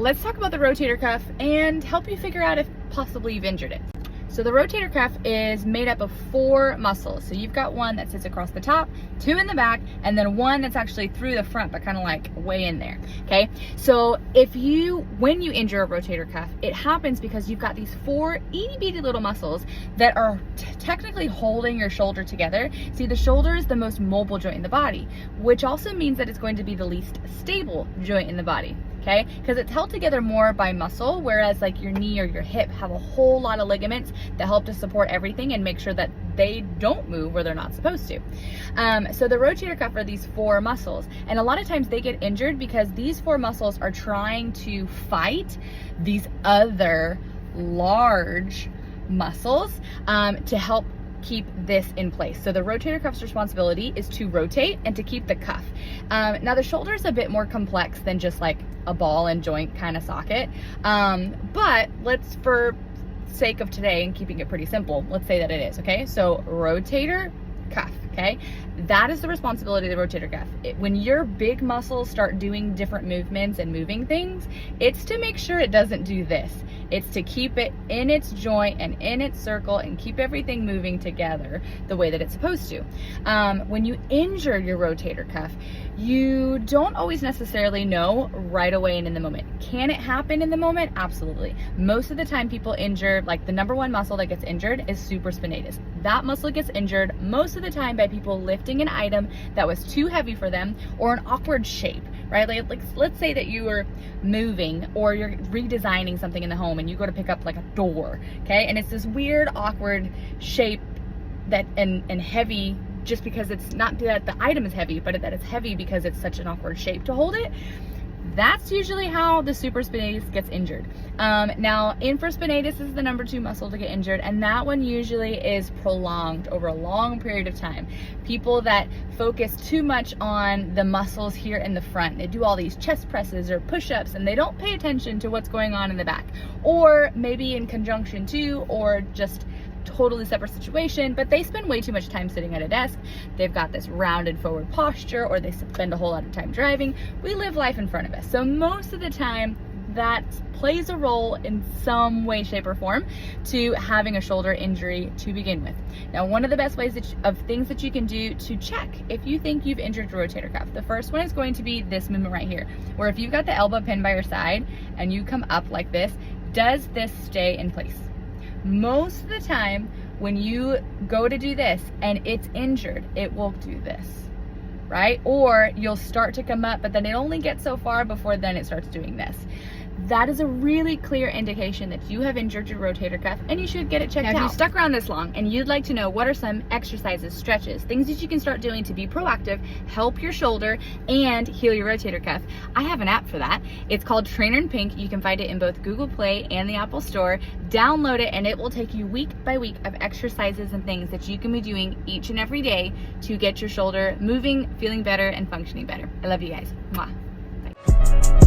let's talk about the rotator cuff and help you figure out if possibly you've injured it. So the rotator cuff is made up of 4 muscles. So you've got one that sits across the top, 2 in the back, and then one that's actually through the front, but kind of like way in there, okay? So when you injure a rotator cuff, it happens because you've got these 4 itty bitty little muscles that are technically holding your shoulder together. See, the shoulder is the most mobile joint in the body, which also means that it's going to be the least stable joint in the body. Okay, because it's held together more by muscle, whereas like your knee or your hip have a whole lot of ligaments that help to support everything and make sure that they don't move where they're not supposed to. So the rotator cuff are these 4 muscles, and a lot of times they get injured because these 4 muscles are trying to fight these other large muscles to help keep this in place. So the rotator cuff's responsibility is to rotate and to keep the cuff. Now the shoulder is a bit more complex than just like a ball and joint kind of socket, but let's, for sake of today and keeping it pretty simple, let's say that it is, okay? So rotator cuff, okay? That is the responsibility of the rotator cuff. When your big muscles start doing different movements and moving things, it's to make sure it doesn't do this. It's to keep it in its joint and in its circle and keep everything moving together the way that it's supposed to. When you injure your rotator cuff, you don't always necessarily know right away and in the moment. Can it happen in the moment? Absolutely. Most of the time people injure, like the number 1 muscle that gets injured is supraspinatus. That muscle gets injured most of the time by people lifting an item that was too heavy for them or an awkward shape, right? Like let's say that you were moving or you're redesigning something in the home and you go to pick up like a door, okay? And it's this weird, awkward shape that and heavy, just because it's not that the item is heavy, but that it's heavy because it's such an awkward shape to hold it. That's usually how the supraspinatus gets injured. Now, infraspinatus is the number 2 muscle to get injured, and that one usually is prolonged over a long period of time. People that focus too much on the muscles here in the front, they do all these chest presses or push-ups, and they don't pay attention to what's going on in the back, or maybe in conjunction too, or just totally separate situation, but they spend way too much time sitting at a desk. They've got this rounded forward posture, or they spend a whole lot of time driving. We live life in front of us. So most of the time that plays a role in some way, shape, or form to having a shoulder injury to begin with. Now, one of the best ways of things that you can do to check if you think you've injured your rotator cuff, the first one is going to be this movement right here, where if you've got the elbow pinned by your side and you come up like this, does this stay in place? Most of the time when you go to do this and it's injured, it will do this, right? Or you'll start to come up, but then it only gets so far before then it starts doing this. That is a really clear indication that you have injured your rotator cuff and you should get it checked out. If you stuck around this long and you'd like to know what are some exercises, stretches, things that you can start doing to be proactive, help your shoulder, and heal your rotator cuff, I have an app for that. It's called Trainer in Pink. You can find it in both Google Play and the Apple Store. Download it and it will take you week by week of exercises and things that you can be doing each and every day to get your shoulder moving, feeling better, and functioning better. I love you guys. Mwah. Bye.